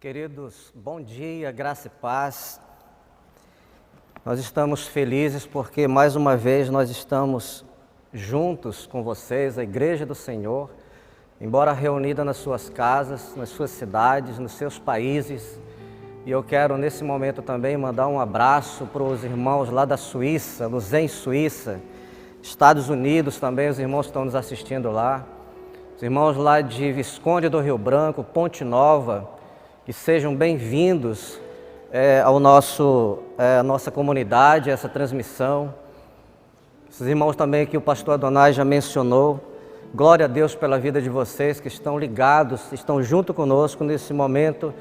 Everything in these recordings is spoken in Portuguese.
Queridos, bom dia, graça e paz. Nós estamos felizes porque mais uma vez nós estamos juntos com vocês, a Igreja do Senhor, embora reunida nas suas casas, nas suas cidades, nos seus países. E eu quero nesse momento também mandar um abraço para os irmãos lá da Suíça, Luzern, Suíça, Estados Unidos também, os irmãos estão nos assistindo lá. Os irmãos lá de Visconde do Rio Branco, Ponte Nova, que sejam bem-vindos à nossa comunidade, a essa transmissão. Esses irmãos também que o pastor Adonai já mencionou, glória a Deus pela vida de vocês que estão ligados, estão junto conosco nesse momento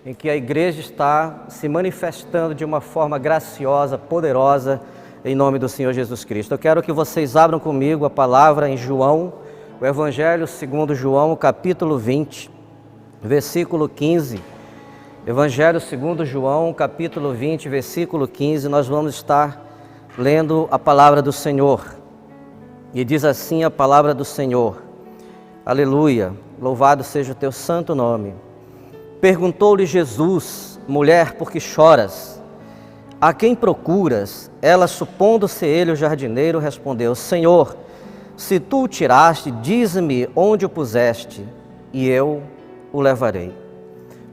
em que a igreja está se manifestando de uma forma graciosa, poderosa, em nome do Senhor Jesus Cristo. Eu quero que vocês abram comigo a palavra em João, o Evangelho segundo João, capítulo 20, versículo 15. Evangelho segundo João, capítulo 20, versículo 15, nós vamos estar lendo a palavra do Senhor. E diz assim a palavra do Senhor: Aleluia, louvado seja o teu santo nome. Perguntou-lhe Jesus: mulher, por que choras? A quem procuras? Ela, supondo ser ele o jardineiro, respondeu: Senhor, se tu o tiraste, dize-me onde o puseste, e eu o levarei.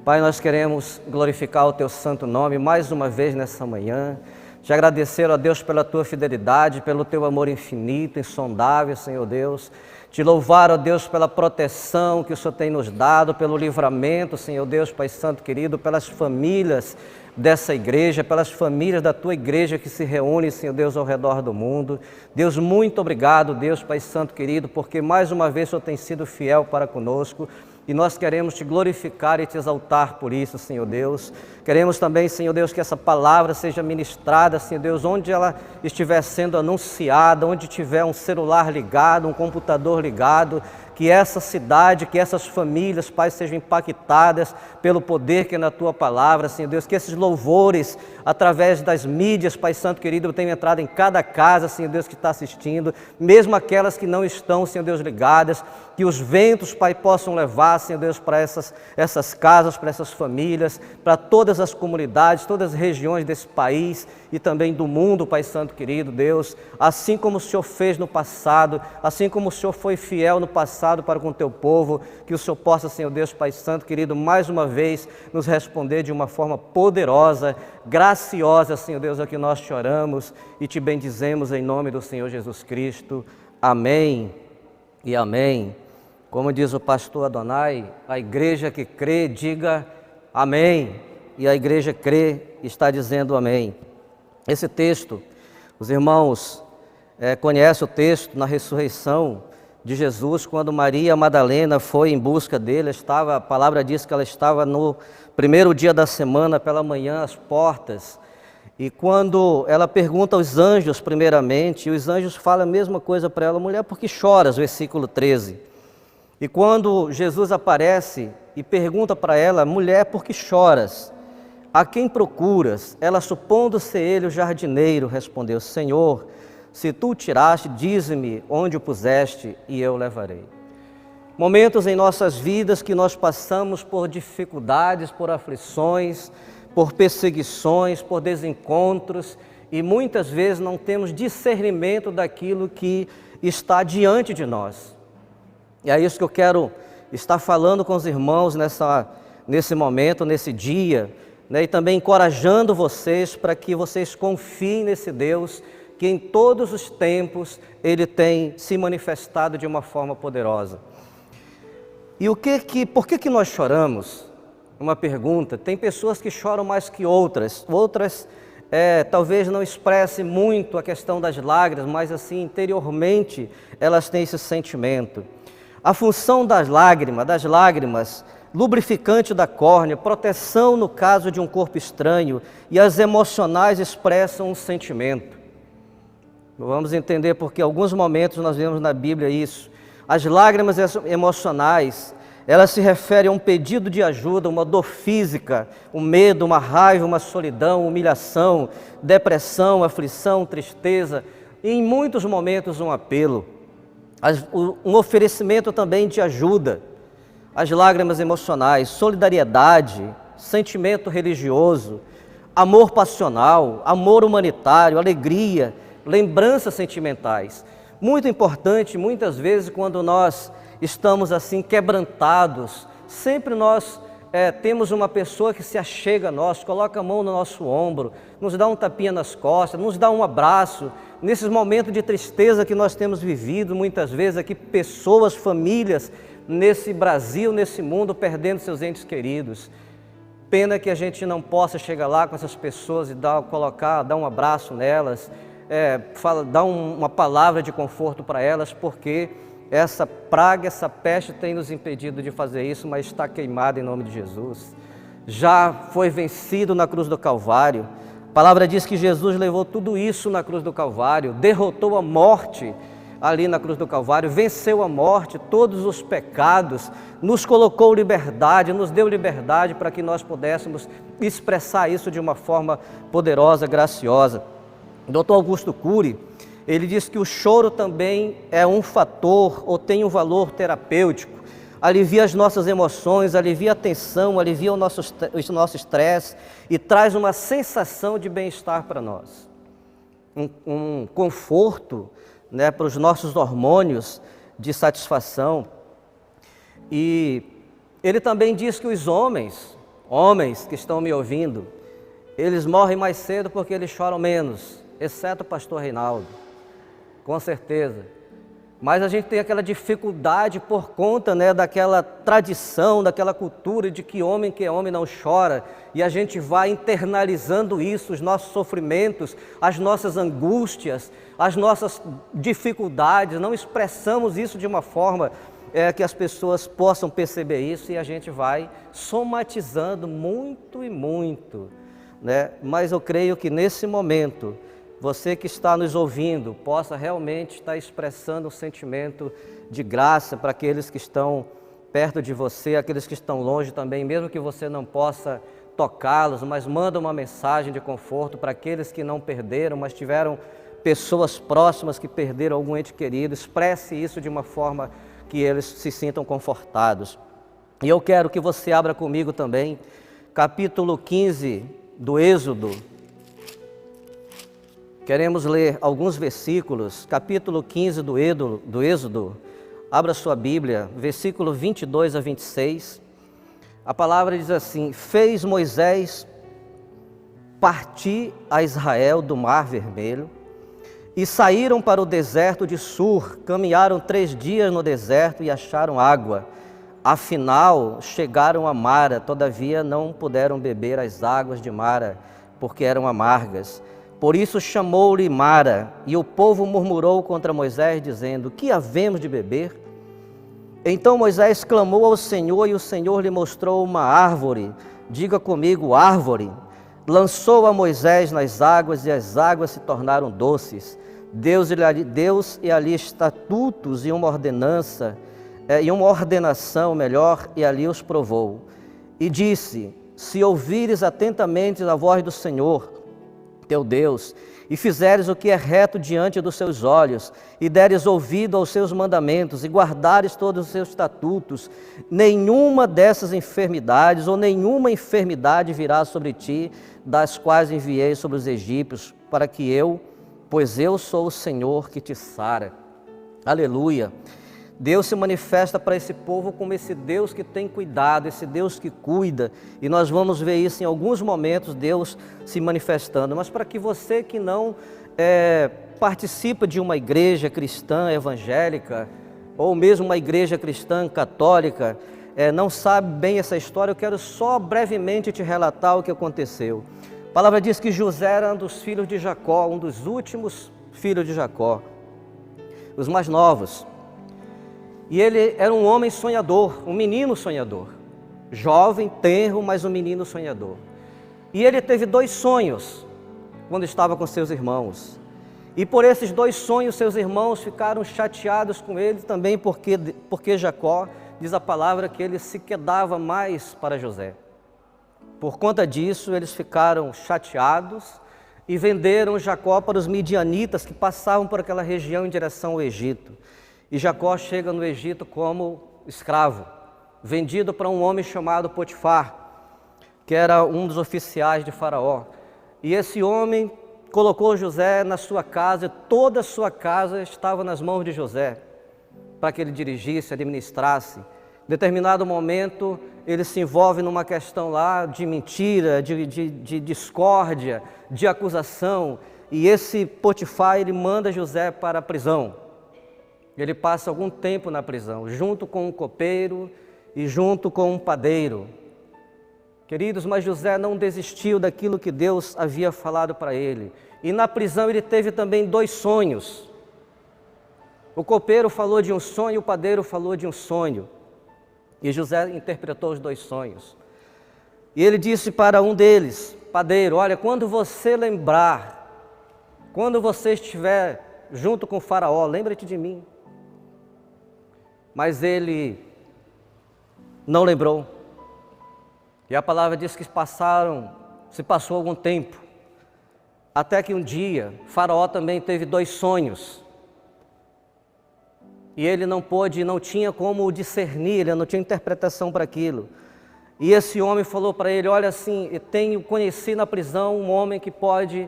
Pai, nós queremos glorificar o Teu santo nome mais uma vez nessa manhã, te agradecer, ó Deus, pela Tua fidelidade, pelo Teu amor infinito, insondável, Senhor Deus, te louvar, ó Deus, pela proteção que o Senhor tem nos dado, pelo livramento, Senhor Deus, Pai Santo querido, pelas famílias dessa igreja, pelas famílias da Tua igreja que se reúnem, Senhor Deus, ao redor do mundo. Deus, muito obrigado, Deus, Pai Santo querido, porque mais uma vez o Senhor tem sido fiel para conosco. E nós queremos te glorificar e te exaltar por isso, Senhor Deus. Queremos também, Senhor Deus, que essa palavra seja ministrada, Senhor Deus, onde ela estiver sendo anunciada, onde tiver um celular ligado, um computador ligado, que essa cidade, que essas famílias, Pai, sejam impactadas pelo poder que é na Tua palavra, Senhor Deus, que esses louvores, através das mídias, Pai Santo querido, tenham entrado em cada casa, Senhor Deus, que está assistindo, mesmo aquelas que não estão, Senhor Deus, ligadas, que os ventos, Pai, possam levar, Senhor Deus, para essas casas, para essas famílias, para todas as comunidades, todas as regiões desse país e também do mundo, Pai Santo querido, Deus, assim como o Senhor fez no passado, assim como o Senhor foi fiel no passado para com o Teu povo, que o Senhor possa, Senhor Deus, Pai Santo querido, mais uma vez nos responder de uma forma poderosa, graciosa, Senhor Deus, é o que nós te oramos e te bendizemos em nome do Senhor Jesus Cristo. Amém e amém. Como diz o pastor Adonai, a igreja que crê, diga amém. E a igreja crê, está dizendo amém. Esse texto, os irmãos conhecem o texto na ressurreição de Jesus, quando Maria Madalena foi em busca dele. A palavra diz que ela estava no primeiro dia da semana, pela manhã, às portas. E quando ela pergunta aos anjos, primeiramente, e os anjos falam a mesma coisa para ela: mulher, por que choras? Versículo 13. E quando Jesus aparece e pergunta para ela: mulher, por que choras? A quem procuras? Ela, supondo ser ele o jardineiro, respondeu: Senhor, se tu o tiraste, dize-me onde o puseste e eu o levarei. Momentos em nossas vidas que nós passamos por dificuldades, por aflições, por perseguições, por desencontros, e muitas vezes não temos discernimento daquilo que está diante de nós. E é isso que eu quero estar falando com os irmãos nesse momento, nesse dia, né? E também encorajando vocês para que vocês confiem nesse Deus que em todos os tempos Ele tem se manifestado de uma forma poderosa. E por que nós choramos? Uma pergunta. Tem pessoas que choram mais que outras talvez não expressem muito a questão das lágrimas, mas assim, interiormente, elas têm esse sentimento. A função das lágrimas, lubrificante da córnea, proteção no caso de um corpo estranho, e as emocionais expressam um sentimento. Vamos entender porque em alguns momentos nós vemos na Bíblia isso. As lágrimas emocionais, elas se referem a um pedido de ajuda, uma dor física, um medo, uma raiva, uma solidão, humilhação, depressão, aflição, tristeza, e em muitos momentos um apelo. Um oferecimento também de ajuda, as lágrimas emocionais, solidariedade, sentimento religioso, amor passional, amor humanitário, alegria, lembranças sentimentais. Muito importante, muitas vezes, quando nós estamos assim quebrantados, sempre nós temos uma pessoa que se achega a nós, coloca a mão no nosso ombro, nos dá um tapinha nas costas, nos dá um abraço. Nesses momentos de tristeza que nós temos vivido, muitas vezes aqui, pessoas, famílias, nesse Brasil, nesse mundo, perdendo seus entes queridos. Pena que a gente não possa chegar lá com essas pessoas e dar um abraço nelas, dar uma palavra de conforto para elas, porque essa praga, essa peste tem nos impedido de fazer isso, mas está queimada em nome de Jesus. Já foi vencido na cruz do Calvário. A palavra diz que Jesus levou tudo isso na cruz do Calvário, derrotou a morte ali na cruz do Calvário, venceu a morte, todos os pecados, nos colocou liberdade, nos deu liberdade para que nós pudéssemos expressar isso de uma forma poderosa, graciosa. O Dr. Augusto Cury, ele diz que o choro também é um fator ou tem um valor terapêutico, alivia as nossas emoções, alivia a tensão, alivia o nosso estresse e traz uma sensação de bem-estar para nós, um conforto, né, para os nossos hormônios de satisfação. E ele também diz que os homens que estão me ouvindo, eles morrem mais cedo porque eles choram menos, exceto o pastor Reinaldo, com certeza. Mas a gente tem aquela dificuldade por conta, né, daquela tradição, daquela cultura de que homem não chora, e a gente vai internalizando isso, os nossos sofrimentos, as nossas angústias, as nossas dificuldades, não expressamos isso de uma forma que as pessoas possam perceber isso, e a gente vai somatizando muito e muito, né? Mas eu creio que nesse momento, você que está nos ouvindo, possa realmente estar expressando um sentimento de graça para aqueles que estão perto de você, aqueles que estão longe também, mesmo que você não possa tocá-los, mas manda uma mensagem de conforto para aqueles que não perderam, mas tiveram pessoas próximas que perderam algum ente querido. Expresse isso de uma forma que eles se sintam confortados. E eu quero que você abra comigo também, capítulo 15 do Êxodo. Queremos ler alguns versículos, capítulo 15 do Êxodo. Abra sua Bíblia, versículo 22 a 26. A palavra diz assim: fez Moisés partir a Israel do Mar Vermelho e saíram para o deserto de Sur. Caminharam 3 dias no deserto e acharam água. Afinal, chegaram a Mara, todavia não puderam beber as águas de Mara, porque eram amargas. Por isso chamou-lhe Mara, e o povo murmurou contra Moisés, dizendo: que havemos de beber? Então Moisés clamou ao Senhor, e o Senhor lhe mostrou uma árvore. Diga comigo, árvore. Lançou a Moisés nas águas, e as águas se tornaram doces. Deus e ali estatutos e uma ordenança, e uma ordenação melhor, e ali os provou. E disse: se ouvires atentamente a voz do Senhor, teu Deus, e fizeres o que é reto diante dos seus olhos, e deres ouvido aos seus mandamentos, e guardares todos os seus estatutos, nenhuma dessas enfermidades, ou nenhuma enfermidade virá sobre ti, das quais enviei sobre os egípcios, para que pois eu sou o Senhor que te sara. Aleluia! Deus se manifesta para esse povo como esse Deus que tem cuidado, esse Deus que cuida, e nós vamos ver isso em alguns momentos, Deus se manifestando. Mas para que você que não participa de uma igreja cristã evangélica, ou mesmo uma igreja cristã católica, não sabe bem essa história, eu quero só brevemente te relatar o que aconteceu. A palavra diz que José era um dos filhos de Jacó, um dos últimos filhos de Jacó, os mais novos. E ele era um homem sonhador, um menino sonhador, jovem, tenro, mas um menino sonhador. E ele teve 2 sonhos quando estava com seus irmãos. E por esses 2 sonhos, seus irmãos ficaram chateados com ele também, porque Jacó, diz a palavra, que ele se quedava mais para José. Por conta disso, eles ficaram chateados e venderam Jacó para os midianitas que passavam por aquela região em direção ao Egito. E Jacó chega no Egito como escravo, vendido para um homem chamado Potifar. que era um dos oficiais de Faraó. E esse homem colocou José na sua casa, e toda a sua casa estava nas mãos de José, para que ele dirigisse, administrasse. Em determinado momento, ele se envolve numa questão lá de mentira, de discórdia, de acusação, e esse Potifar, ele manda José para a prisão. Ele passa algum tempo na prisão, junto com um copeiro e junto com um padeiro. Queridos, mas José não desistiu daquilo que Deus havia falado para ele. E na prisão ele teve também 2 sonhos. O copeiro falou de um sonho e o padeiro falou de um sonho. E José interpretou os 2 sonhos. E ele disse para um deles, padeiro, olha, quando você lembrar, quando você estiver junto com o Faraó, lembra-te de mim. Mas ele não lembrou. E a palavra diz que se passou algum tempo, até que um dia, Faraó também teve 2 sonhos. E ele não tinha como discernir, ele não tinha interpretação para aquilo. E esse homem falou para ele, olha assim, conheci na prisão um homem que pode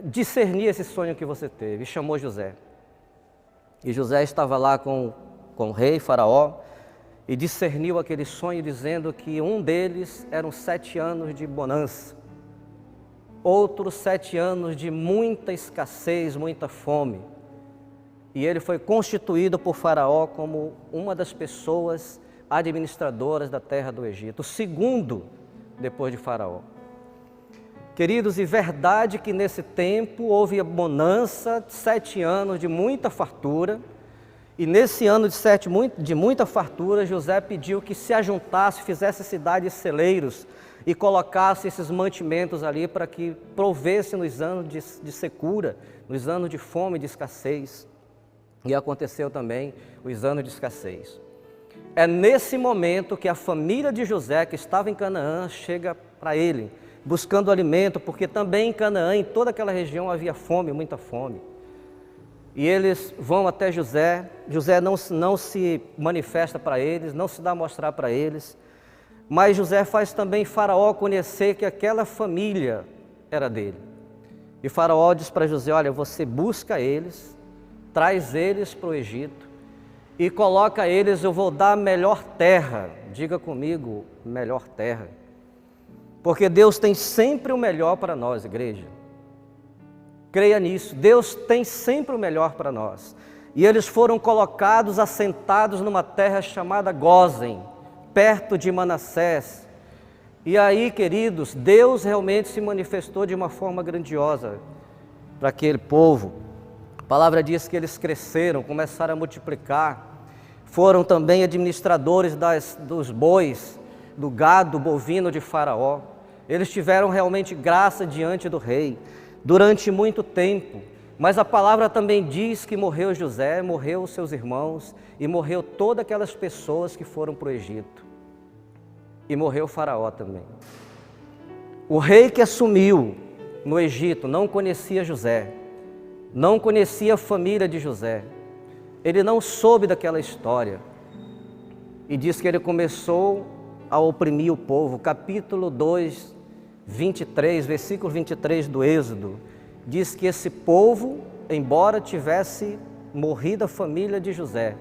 discernir esse sonho que você teve. E chamou José. E José estava lá com o rei Faraó, e discerniu aquele sonho, dizendo que um deles eram 7 anos de bonança, outros 7 anos de muita escassez, muita fome. E ele foi constituído por Faraó como uma das pessoas administradoras da terra do Egito, o segundo depois de Faraó. Queridos, e verdade que nesse tempo houve a bonança, 7 anos de muita fartura. E nesse ano de muita fartura, José pediu que se ajuntasse, fizesse cidades de celeiros e colocasse esses mantimentos ali para que provesse nos anos de secura, nos anos de fome e de escassez. E aconteceu também os anos de escassez. É nesse momento que a família de José, que estava em Canaã, chega para ele, buscando alimento, porque também em Canaã, em toda aquela região, havia fome, muita fome. E eles vão até José, José não se manifesta para eles, não se dá a mostrar para eles, mas José faz também Faraó conhecer que aquela família era dele. E Faraó diz para José, olha, você busca eles, traz eles para o Egito e coloca eles, eu vou dar a melhor terra, diga comigo, melhor terra. Porque Deus tem sempre o melhor para nós, igreja. Creia nisso, Deus tem sempre o melhor para nós. E eles foram colocados, assentados numa terra chamada Gósen, perto de Manassés. E aí, queridos, Deus realmente se manifestou de uma forma grandiosa para aquele povo. A palavra diz que eles cresceram, começaram a multiplicar. Foram também administradores dos bois, do gado bovino de Faraó. Eles tiveram realmente graça diante do rei durante muito tempo, mas a palavra também diz que morreu José, morreu os seus irmãos e morreu todas aquelas pessoas que foram para o Egito. E morreu Faraó também. O rei que assumiu no Egito não conhecia José, não conhecia a família de José, ele não soube daquela história. E diz que ele começou a oprimir o povo. Capítulo 2, 23, versículo 23 do Êxodo, diz que esse povo, embora tivesse morrido a família de José,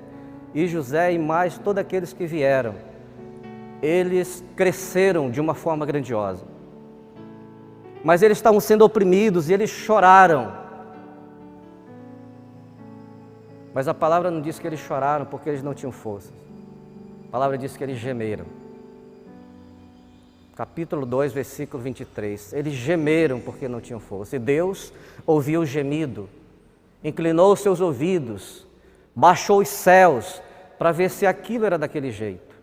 e José e mais todos aqueles que vieram, eles cresceram de uma forma grandiosa. Mas eles estavam sendo oprimidos e eles choraram. Mas a palavra não diz que eles choraram porque eles não tinham forças. A palavra diz que eles gemeram. Capítulo 2, versículo 23. Eles gemeram porque não tinham força. E Deus ouviu o gemido, inclinou os seus ouvidos, baixou os céus para ver se aquilo era daquele jeito.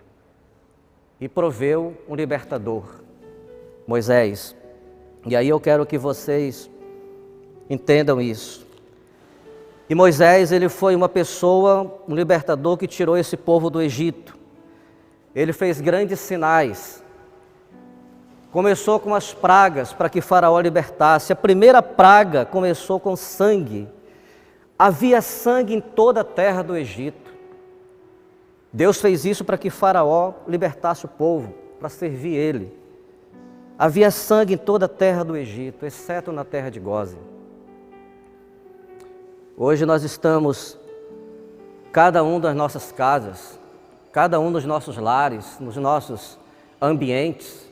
E proveu um libertador, Moisés. E aí eu quero que vocês entendam isso. E Moisés, ele foi uma pessoa, um libertador que tirou esse povo do Egito. Ele fez grandes sinais. Começou com as pragas para que Faraó libertasse. A primeira praga começou com sangue. Havia sangue em toda a terra do Egito. Deus fez isso para que Faraó libertasse o povo, para servir ele. Havia sangue em toda a terra do Egito, exceto na terra de Gósen. Hoje nós estamos, cada um das nossas casas, cada um dos nossos lares, nos nossos ambientes,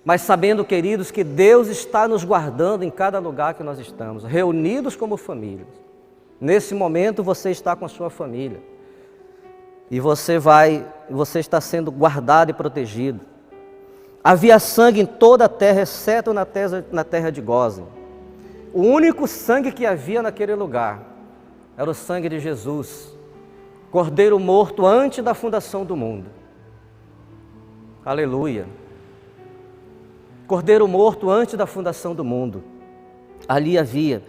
mas sabendo, queridos, que Deus está nos guardando em cada lugar que nós estamos, reunidos como família. Nesse momento você está com a sua família e você está sendo guardado e protegido. Havia sangue em toda a terra, exceto na terra de Gósen. O único sangue que havia naquele lugar era o sangue de Jesus, Cordeiro morto antes da fundação do mundo. Aleluia. Cordeiro morto antes da fundação do mundo. Ali havia.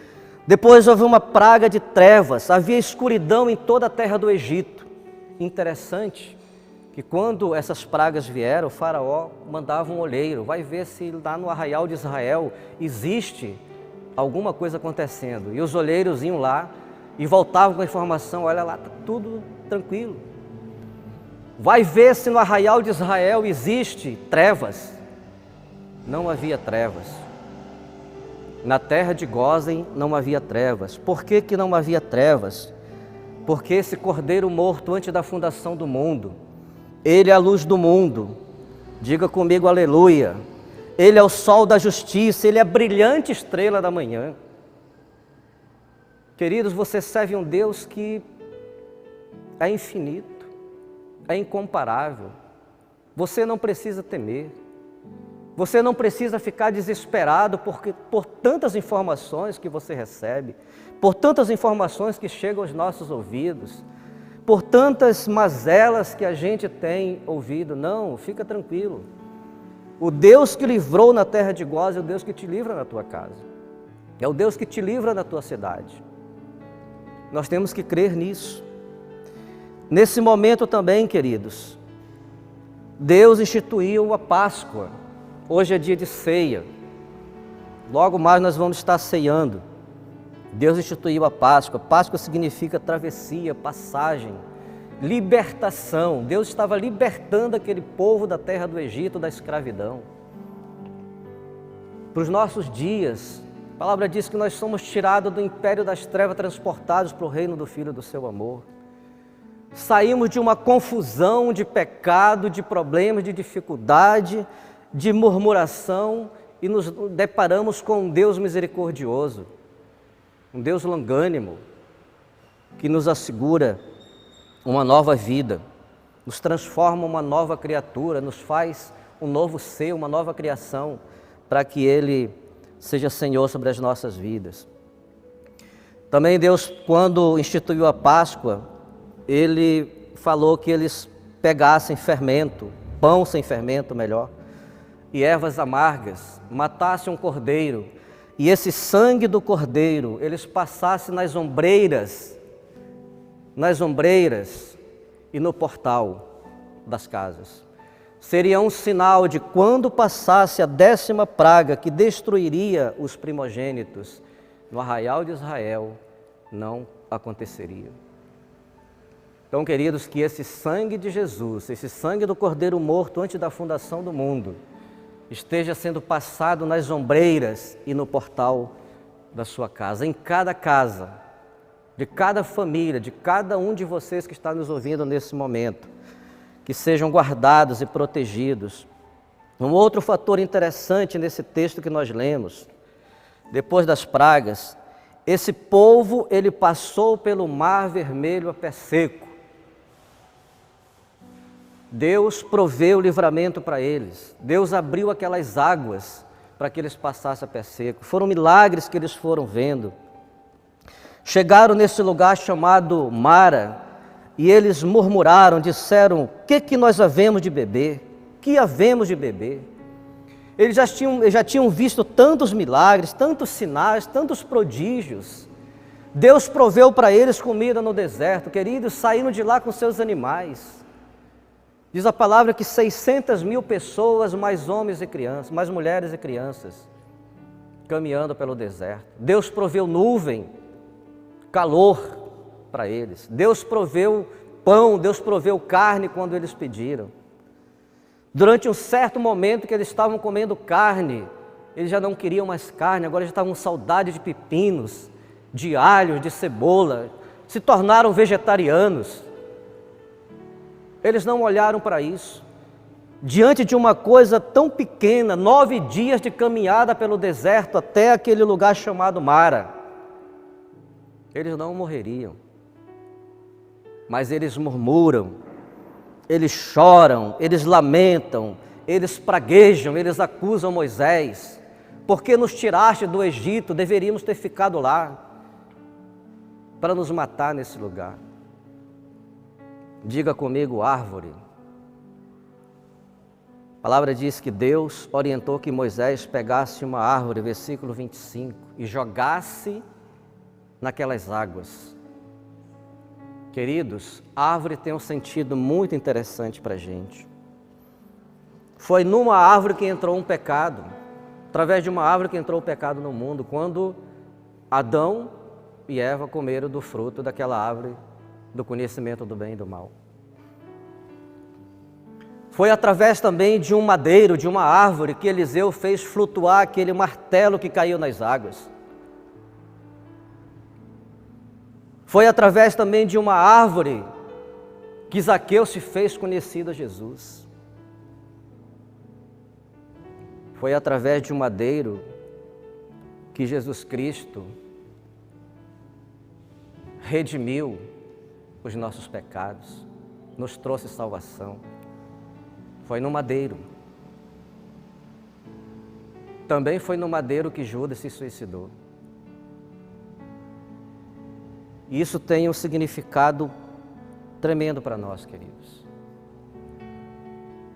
Depois houve uma praga de trevas, havia escuridão em toda a terra do Egito. Interessante que quando essas pragas vieram, o faraó mandava um olheiro, vai ver se lá no arraial de Israel existe alguma coisa acontecendo. E os olheiros iam lá e voltavam com a informação, olha lá, está tudo tranquilo. Vai ver se no arraial de Israel existe trevas. Não havia trevas. Na terra de Gósen não havia trevas. Por que que não havia trevas? Porque esse Cordeiro morto antes da fundação do mundo, Ele é a luz do mundo. Diga comigo, aleluia. Ele é o sol da justiça, Ele é a brilhante estrela da manhã. Queridos, você serve um Deus que é infinito, é incomparável. Você não precisa temer. Você não precisa ficar desesperado por tantas informações que você recebe, por tantas informações que chegam aos nossos ouvidos, por tantas mazelas que a gente tem ouvido. Não, fica tranquilo. O Deus que livrou na terra de Gósen é o Deus que te livra na tua casa. É o Deus que te livra na tua cidade. Nós temos que crer nisso. Nesse momento também, queridos, Deus instituiu a Páscoa. Hoje é dia de ceia. Logo mais nós vamos estar ceando. Deus instituiu a Páscoa. Páscoa significa travessia, passagem, libertação. Deus estava libertando aquele povo da terra do Egito, da escravidão. Para os nossos dias, a palavra diz que nós somos tirados do império das trevas, transportados para o reino do Filho do seu amor. Saímos de uma confusão de pecado, de problemas, de dificuldade, de murmuração e nos deparamos com um Deus misericordioso, um Deus longânimo, que nos assegura uma nova vida, nos transforma uma nova criatura, nos faz um novo ser, uma nova criação, para que Ele seja Senhor sobre as nossas vidas. Também Deus, quando instituiu a Páscoa, Ele falou que eles pegassem fermento, pão sem fermento melhor, e ervas amargas, matassem um cordeiro, e esse sangue do cordeiro eles passassem nas ombreiras e no portal das casas. Seria um sinal de quando passasse a 10ª praga que destruiria os primogênitos, no arraial de Israel não aconteceria. Então, queridos, que esse sangue de Jesus, esse sangue do Cordeiro morto antes da fundação do mundo, esteja sendo passado nas ombreiras e no portal da sua casa, em cada casa, de cada família, de cada um de vocês que está nos ouvindo nesse momento, que sejam guardados e protegidos. Um outro fator interessante nesse texto que nós lemos, depois das pragas, esse povo, ele passou pelo Mar Vermelho a pé seco. Deus proveu o livramento para eles. Deus abriu aquelas águas para que eles passassem a pé seco. Foram milagres que eles foram vendo. Chegaram nesse lugar chamado Mara e eles murmuraram, disseram: o que nós havemos de beber? Que havemos de beber? Eles já tinham visto tantos milagres, tantos sinais, tantos prodígios. Deus proveu para eles comida no deserto. Queridos, saíram de lá com seus animais. Diz a palavra que 600.000 pessoas, mais homens e crianças, mais mulheres e crianças, caminhando pelo deserto. Deus proveu nuvem, calor para eles. Deus proveu pão, Deus proveu carne quando eles pediram. Durante um certo momento que eles estavam comendo carne, eles já não queriam mais carne, agora já estavam com saudade de pepinos, de alhos, de cebola, se tornaram vegetarianos. Eles não olharam para isso. Diante de uma coisa tão pequena, 9 dias de caminhada pelo deserto até aquele lugar chamado Mara, eles não morreriam. Mas eles murmuram, eles choram, eles lamentam, eles praguejam, eles acusam Moisés. Porque nos tiraste do Egito, deveríamos ter ficado lá para nos matar nesse lugar. Diga comigo, árvore. A palavra diz que Deus orientou que Moisés pegasse uma árvore, versículo 25, e jogasse naquelas águas. Queridos, árvore tem um sentido muito interessante para a gente. Foi numa árvore que entrou um pecado, através de uma árvore que entrou o pecado no mundo, quando Adão e Eva comeram do fruto daquela árvore do conhecimento do bem e do mal. Foi através também de um madeiro, de uma árvore, que Eliseu fez flutuar aquele martelo que caiu nas águas. Foi através também de uma árvore que Zaqueu se fez conhecido a Jesus. Foi através de um madeiro que Jesus Cristo redimiu os nossos pecados, nos trouxe salvação. Foi no madeiro. Também foi no madeiro que Judas se suicidou. E isso tem um significado tremendo para nós, queridos.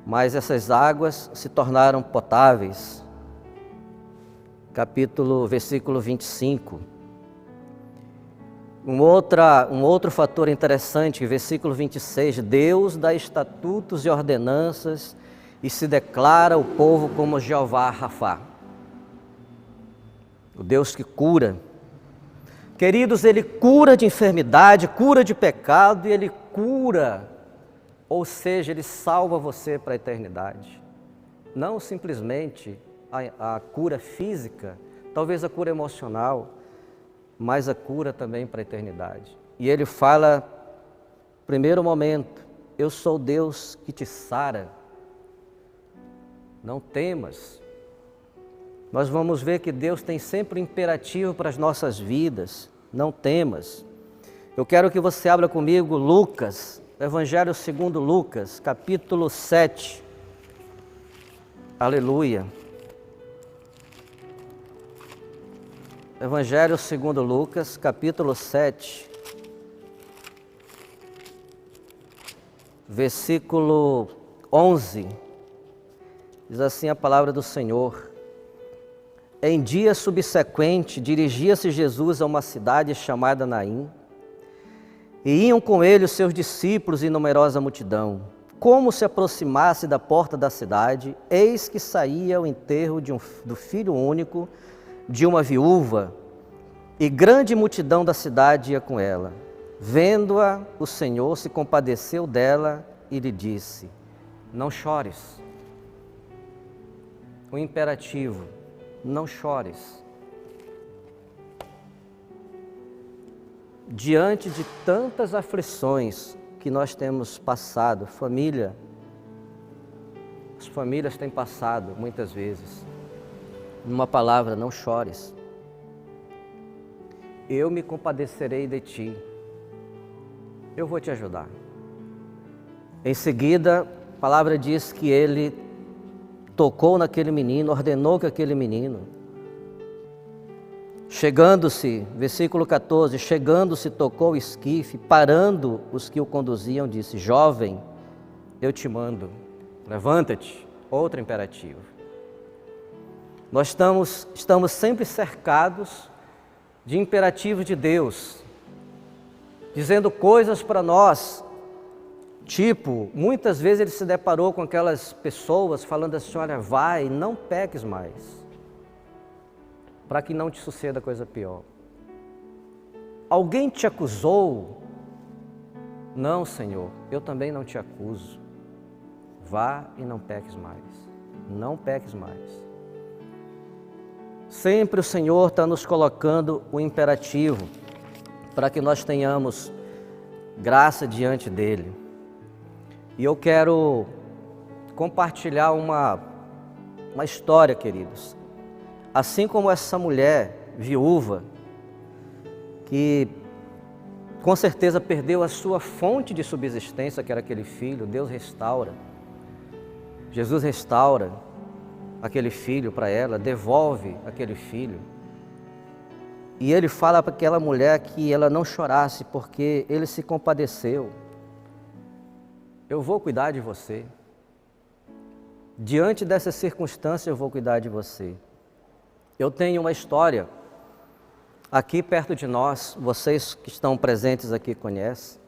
Mas essas águas se tornaram potáveis. Versículo 25. Um outro fator interessante, versículo 26, Deus dá estatutos e ordenanças e se declara o povo como Jeová Rafá, o Deus que cura. Queridos, Ele cura de enfermidade, cura de pecado e Ele cura, ou seja, Ele salva você para a eternidade. Não simplesmente a cura física, talvez a cura emocional, mas a cura também para a eternidade. E Ele fala, primeiro momento, eu sou Deus que te sara, não temas. Nós vamos ver que Deus tem sempre um imperativo para as nossas vidas, não temas. Eu quero que você abra comigo Lucas, Evangelho segundo Lucas, capítulo 7. Aleluia. Evangelho segundo Lucas, capítulo 7, versículo 11, diz assim a palavra do Senhor: Em dia subsequente, dirigia-se Jesus a uma cidade chamada Naim, e iam com ele os seus discípulos e numerosa multidão. Como se aproximasse da porta da cidade, eis que saía o enterro do filho único de uma viúva, e grande multidão da cidade ia com ela. Vendo-a, o Senhor se compadeceu dela e lhe disse: Não chores. O imperativo: não chores. Diante de tantas aflições que nós temos passado, as famílias têm passado muitas vezes, numa palavra: não chores. Eu me compadecerei de ti. Eu vou te ajudar. Em seguida, a palavra diz que ele tocou naquele menino, ordenou que aquele menino, chegando-se, versículo 14, chegando-se, tocou o esquife, parando os que o conduziam, disse: Jovem, eu te mando, levanta-te. Outro imperativo. Nós estamos sempre cercados de imperativos de Deus, dizendo coisas para nós, tipo, muitas vezes ele se deparou com aquelas pessoas falando assim: olha, vai, não peques mais, para que não te suceda coisa pior. Alguém te acusou? Não, Senhor, eu também não te acuso. vá e não peques mais. Não peques mais. Sempre o Senhor está nos colocando o imperativo para que nós tenhamos graça diante dEle. E eu quero compartilhar uma história, queridos. Assim como essa mulher viúva, que com certeza perdeu a sua fonte de subsistência, que era aquele filho, Deus restaura. Jesus restaura aquele filho para ela, devolve aquele filho. E ele fala para aquela mulher que ela não chorasse, porque ele se compadeceu. Eu vou cuidar de você. Diante dessa circunstância, eu vou cuidar de você. Eu tenho uma história aqui perto de nós, vocês que estão presentes aqui conhecem.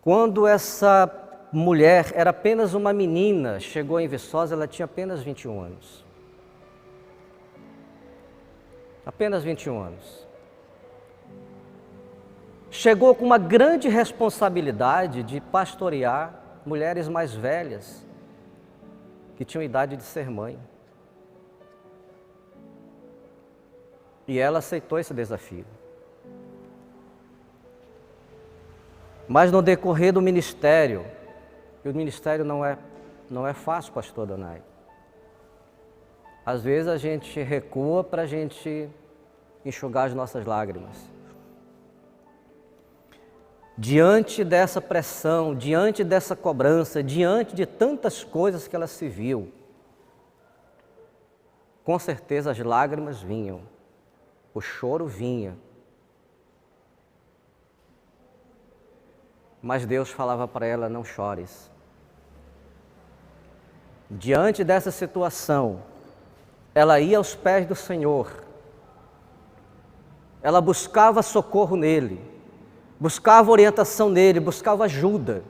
Quando essa mulher era apenas uma menina, chegou em Viçosa, ela tinha apenas 21 anos. Apenas 21 anos. Chegou com uma grande responsabilidade de pastorear mulheres mais velhas, que tinham idade de ser mãe. E ela aceitou esse desafio. Mas no decorrer do ministério, e o ministério não é fácil, pastor Donai. Às vezes a gente recua para a gente enxugar as nossas lágrimas. Diante dessa pressão, diante dessa cobrança, diante de tantas coisas que ela se viu, com certeza as lágrimas vinham, o choro vinha. Mas Deus falava para ela: não chores. Diante dessa situação, ela ia aos pés do Senhor, ela buscava socorro nele, buscava orientação nele, buscava ajuda.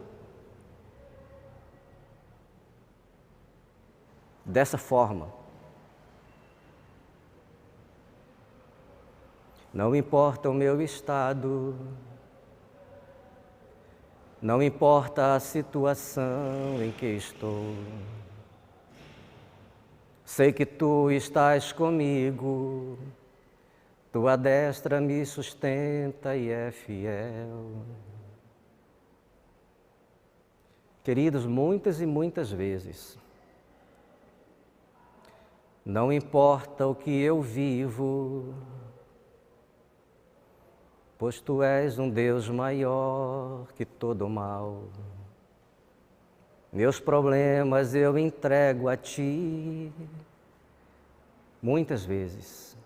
Dessa forma, não importa o meu estado, não importa a situação em que estou, sei que tu estás comigo, tua destra me sustenta e é fiel. Queridos, muitas e muitas vezes, não importa o que eu vivo, pois tu és um Deus maior que todo o mal. Meus problemas eu entrego a ti. Muitas vezes.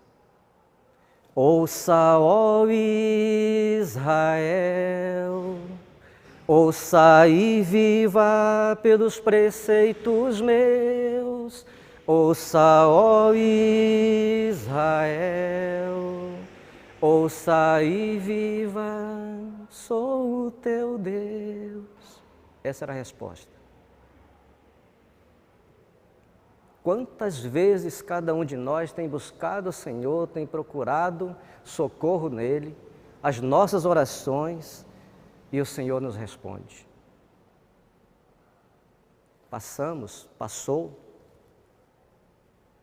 Ouça, ó Israel, ouça e viva pelos preceitos meus. Ouça, ó Israel, ouça e viva, sou o teu Deus. Essa era a resposta. Quantas vezes cada um de nós tem buscado o Senhor, tem procurado socorro nele, as nossas orações, e o Senhor nos responde. Passou,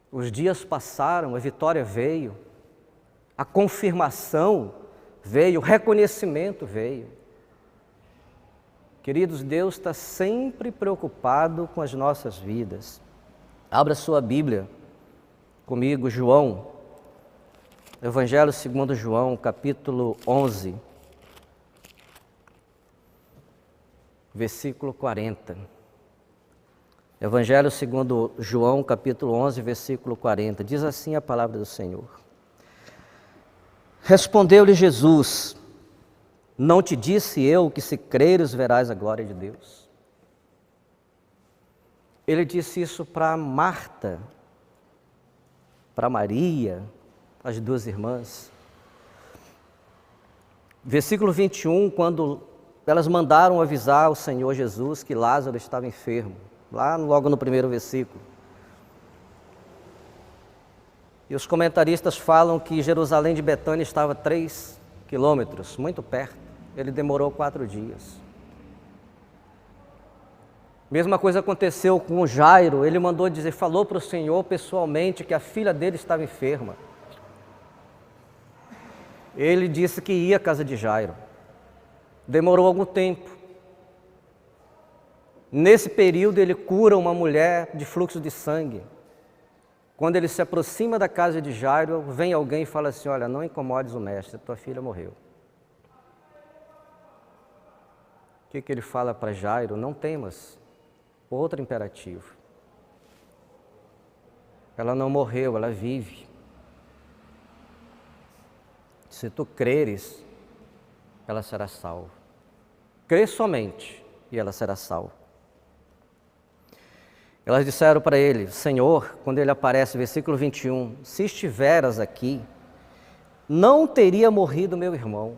os dias passaram, a vitória veio, a confirmação veio, o reconhecimento veio. Queridos, Deus está sempre preocupado com as nossas vidas. Abra sua Bíblia comigo, João, Evangelho segundo João, capítulo 11, versículo 40. Evangelho segundo João, capítulo 11, versículo 40. Diz assim a palavra do Senhor. Respondeu-lhe Jesus: não te disse eu que se creres verás a glória de Deus? Ele disse isso para Marta, para Maria, as duas irmãs. Versículo 21, quando elas mandaram avisar o Senhor Jesus que Lázaro estava enfermo, lá logo no primeiro versículo. E os comentaristas falam que Jerusalém de Betânia estava 3 quilômetros, muito perto. Ele demorou 4 dias. Mesma coisa aconteceu com o Jairo, ele mandou dizer, falou para o Senhor pessoalmente que a filha dele estava enferma. Ele disse que ia à casa de Jairo. Demorou algum tempo. Nesse período ele cura uma mulher de fluxo de sangue. Quando ele se aproxima da casa de Jairo, vem alguém e fala assim, olha, não incomodes o mestre, tua filha morreu. O que ele fala para Jairo? Não temas. Outro imperativo. Ela não morreu, ela vive. Se tu creres, ela será salva. Crê somente e ela será salva. Elas disseram para ele, Senhor, quando ele aparece, versículo 21, se estiveras aqui, não teria morrido meu irmão.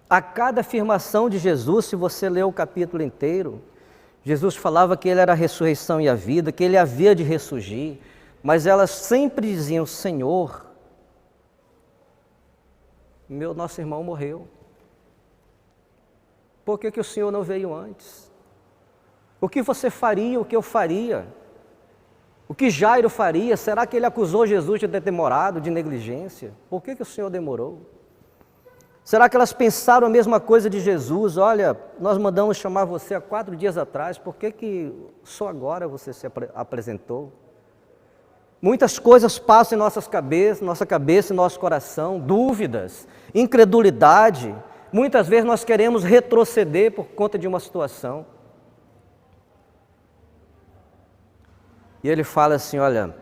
A cada afirmação de Jesus, se você ler o capítulo inteiro, Jesus falava que ele era a ressurreição e a vida, que ele havia de ressurgir, mas elas sempre diziam, Senhor, nosso irmão morreu. Por que o Senhor não veio antes? O que você faria, o que eu faria? O que Jairo faria? Será que ele acusou Jesus de ter demorado, de negligência? Por que o Senhor demorou? Será que elas pensaram a mesma coisa de Jesus? Olha, nós mandamos chamar você há 4 dias atrás, por que só agora você se apresentou? Muitas coisas passam em nossa cabeça e nosso coração, dúvidas, incredulidade. Muitas vezes nós queremos retroceder por conta de uma situação. E ele fala assim, olha,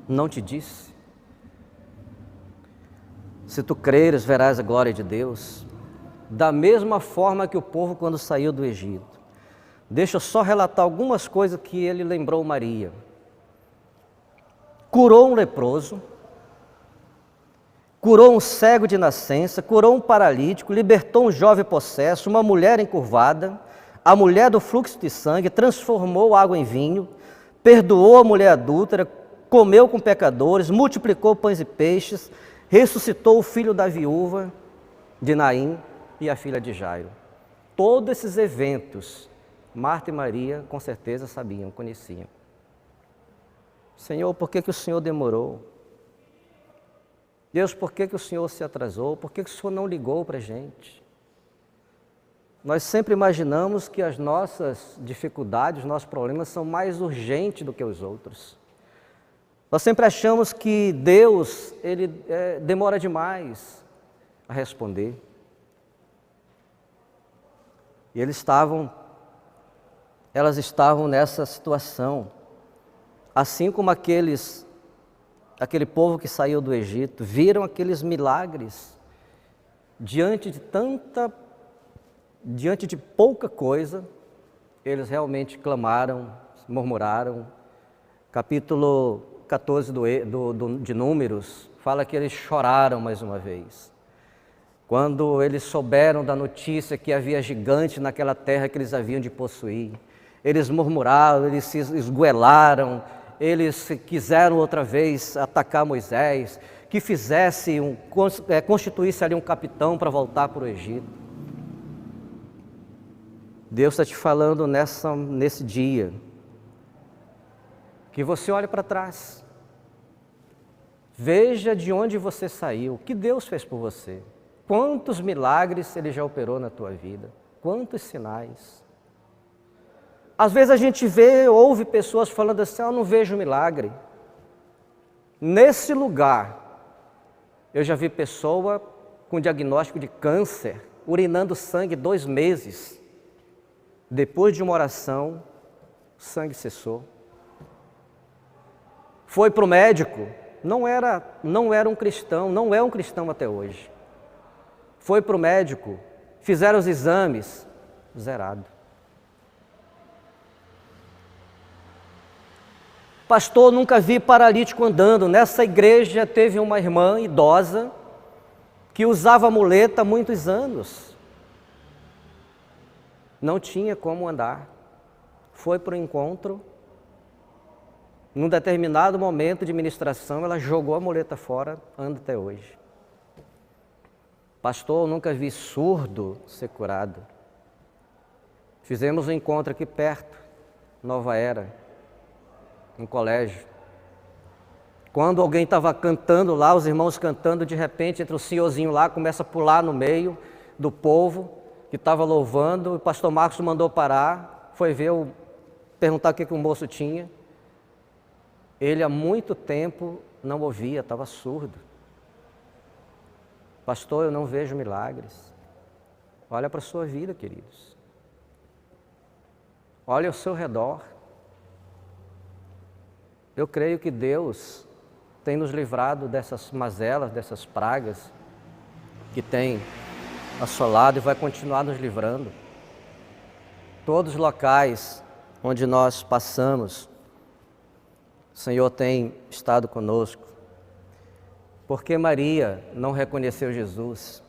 não te disse? Se tu creres, verás a glória de Deus, da mesma forma que o povo quando saiu do Egito. Deixa eu só relatar algumas coisas que ele lembrou Maria. Curou um leproso, curou um cego de nascença, curou um paralítico, libertou um jovem possesso, uma mulher encurvada, a mulher do fluxo de sangue, transformou água em vinho, perdoou a mulher adúltera, comeu com pecadores, multiplicou pães e peixes, ressuscitou o filho da viúva de Naim e a filha de Jairo. Todos esses eventos, Marta e Maria com certeza sabiam, conheciam. Senhor, por que o Senhor demorou? Deus, por que o Senhor se atrasou? Por que o Senhor não ligou para a gente? Nós sempre imaginamos que as nossas dificuldades, os nossos problemas são mais urgentes do que os outros. Nós sempre achamos que Deus, Ele demora demais a responder. E elas estavam nessa situação. Assim como aquele povo que saiu do Egito, viram aqueles milagres diante de pouca coisa, eles realmente clamaram, murmuraram. Capítulo 14 de Números, fala que eles choraram mais uma vez. Quando eles souberam da notícia que havia gigante naquela terra que eles haviam de possuir, eles murmuraram, eles se esgoelaram, eles quiseram outra vez atacar Moisés, que constituísse ali um capitão para voltar para o Egito. Deus está te falando nesse dia, que você olhe para trás, veja de onde você saiu, o que Deus fez por você, quantos milagres Ele já operou na tua vida, quantos sinais. Às vezes a gente ouve pessoas falando assim, eu não vejo milagre. Nesse lugar, eu já vi pessoa com diagnóstico de câncer, urinando sangue 2 meses. Depois de uma oração, o sangue cessou. Foi para o médico, não era um cristão, não é um cristão até hoje. Foi para o médico, fizeram os exames, zerado. Pastor, nunca vi paralítico andando. Nessa igreja teve uma irmã idosa que usava muleta há muitos anos. Não tinha como andar. Foi para o encontro. Num determinado momento de ministração, ela jogou a muleta fora, anda até hoje. Pastor, nunca vi surdo ser curado. Fizemos um encontro aqui perto, Nova Era, no colégio. Quando alguém estava cantando lá, os irmãos cantando, de repente entra o senhorzinho lá, começa a pular no meio do povo que estava louvando. O pastor Marcos mandou parar, foi ver, perguntar o que o moço tinha. Ele há muito tempo não ouvia, estava surdo. Pastor, eu não vejo milagres. Olha para a sua vida, queridos. Olha ao seu redor. Eu creio que Deus tem nos livrado dessas mazelas, dessas pragas que tem assolado e vai continuar nos livrando. Todos os locais onde nós passamos, o Senhor tem estado conosco. Por que Maria não reconheceu Jesus?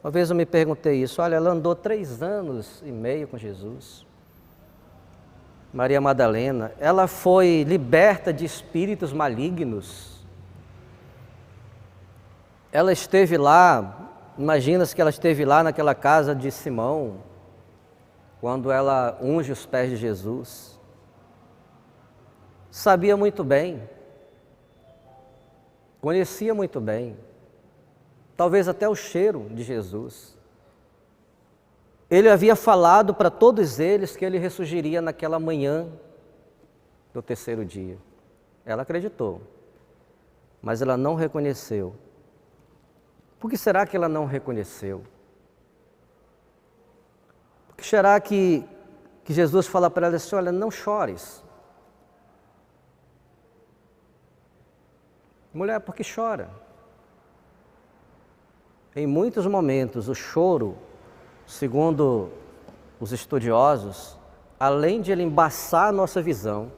Uma vez eu me perguntei isso. Olha, ela andou 3 anos e meio com Jesus. Maria Madalena, ela foi liberta de espíritos malignos. Ela esteve lá, imagina-se que ela esteve lá naquela casa de Simão, quando ela unge os pés de Jesus. Sabia muito bem, conhecia muito bem, talvez até o cheiro de Jesus. Ele havia falado para todos eles que ele ressurgiria naquela manhã do 3º dia. Ela acreditou, mas ela não reconheceu. Por que será que ela não reconheceu? Por que será que Jesus fala para ela assim, olha, não chores. Mulher, por que chora? Em muitos momentos, o choro, segundo os estudiosos, além de ele embaçar a nossa visão,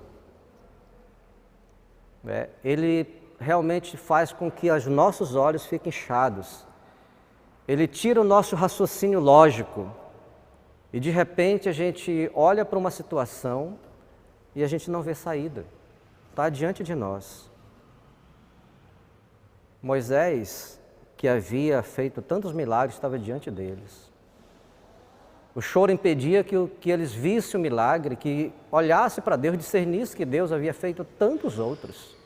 ele realmente faz com que os nossos olhos fiquem inchados. Ele tira o nosso raciocínio lógico e de repente a gente olha para uma situação e a gente não vê saída. Está diante de nós. Moisés, que havia feito tantos milagres, estava diante deles. O choro impedia que eles vissem o milagre, que olhassem para Deus, discernissem que Deus havia feito tantos outros.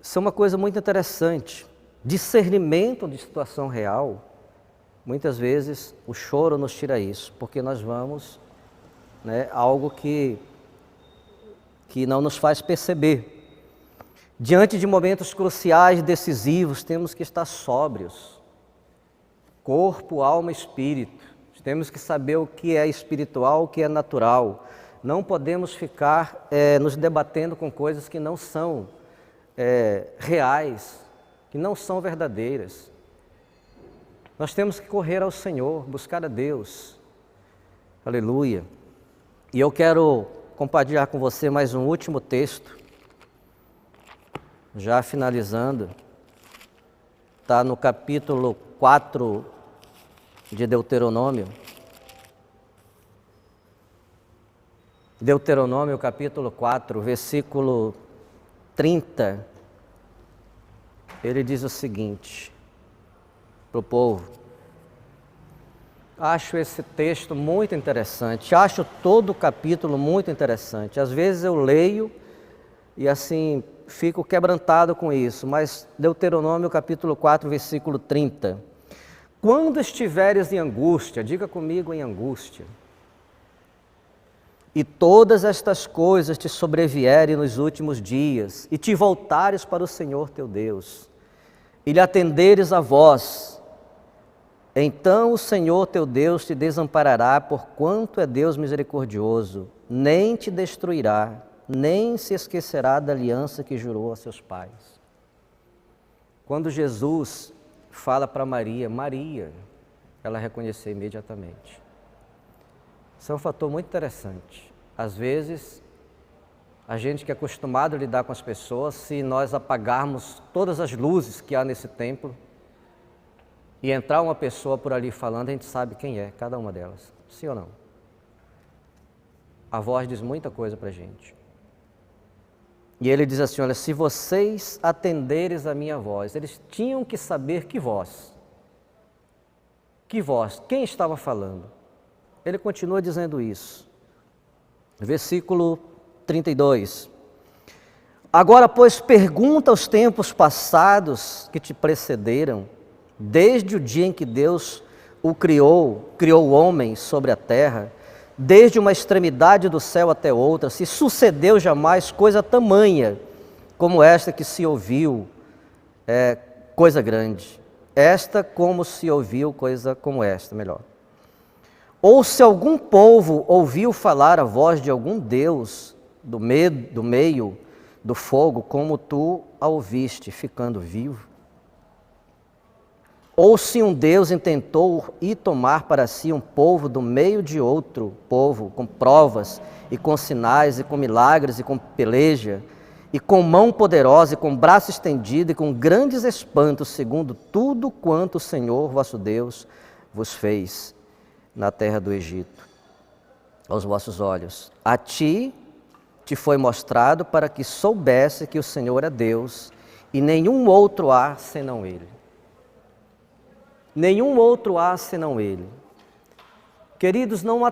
Isso é uma coisa muito interessante. Discernimento de situação real, muitas vezes o choro nos tira isso, porque nós vamos, algo que não nos faz perceber. Diante de momentos cruciais, decisivos, temos que estar sóbrios. Corpo, alma e espírito. Temos que saber o que é espiritual, o que é natural. Não podemos ficar nos debatendo com coisas que não são reais, que não são verdadeiras. Nós temos que correr ao Senhor, buscar a Deus. Aleluia. E eu quero compartilhar com você mais um último texto, já finalizando, está no capítulo 4 de Deuteronômio. Deuteronômio, capítulo 4, versículo 30, ele diz o seguinte para o povo. Acho esse texto muito interessante, acho todo o capítulo muito interessante. Às vezes eu leio e assim fico quebrantado com isso, mas Deuteronômio capítulo 4, versículo 30. Quando estiveres em angústia, diga comigo em angústia, e todas estas coisas te sobrevierem nos últimos dias, e te voltares para o Senhor teu Deus, e lhe atenderes a voz, então o Senhor teu Deus te desamparará, porquanto é Deus misericordioso, nem te destruirá, nem se esquecerá da aliança que jurou a seus pais. Quando Jesus fala para Maria, Maria, ela reconheceu imediatamente. Isso é um fator muito interessante. Às vezes, a gente que é acostumado a lidar com as pessoas, se nós apagarmos todas as luzes que há nesse templo, e entrar uma pessoa por ali falando, a gente sabe quem é, cada uma delas. Sim ou não? A voz diz muita coisa para a gente. E ele diz assim, olha, se vocês atenderes a minha voz, eles tinham que saber que voz. Que voz? Quem estava falando? Ele continua dizendo isso. Versículo 32. Agora, pois, pergunta aos tempos passados que te precederam, desde o dia em que Deus o criou o homem sobre a terra, desde uma extremidade do céu até outra, se sucedeu jamais coisa tamanha como esta que se ouviu, coisa grande. Esta como se ouviu coisa como esta, melhor. Ou se algum povo ouviu falar a voz de algum Deus do meio do fogo, como tu a ouviste, ficando vivo? Ou se um Deus intentou ir tomar para si um povo do meio de outro povo, com provas, e com sinais, e com milagres, e com peleja, e com mão poderosa, e com braço estendido, e com grandes espantos, segundo tudo quanto o Senhor vosso Deus vos fez na terra do Egito, aos vossos olhos. A ti te foi mostrado para que soubesse que o Senhor é Deus, e nenhum outro há senão Ele. Nenhum outro há senão Ele. Queridos, não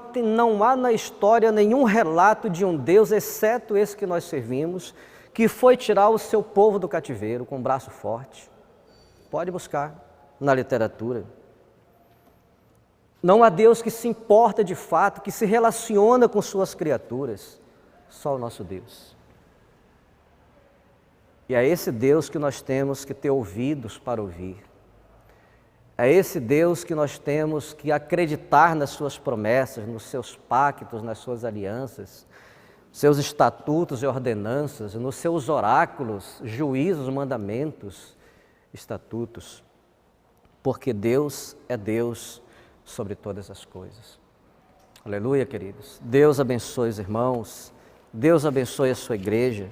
há na história nenhum relato de um Deus, exceto esse que nós servimos, que foi tirar o seu povo do cativeiro com um braço forte. Pode buscar na literatura. Não há Deus que se importa de fato, que se relaciona com suas criaturas. Só o nosso Deus. E é esse Deus que nós temos que ter ouvidos para ouvir. É esse Deus que nós temos que acreditar nas suas promessas, nos seus pactos, nas suas alianças, seus estatutos e ordenanças, nos seus oráculos, juízos, mandamentos, estatutos. Porque Deus é Deus sobre todas as coisas. Aleluia, queridos. Deus abençoe os irmãos, Deus abençoe a sua igreja.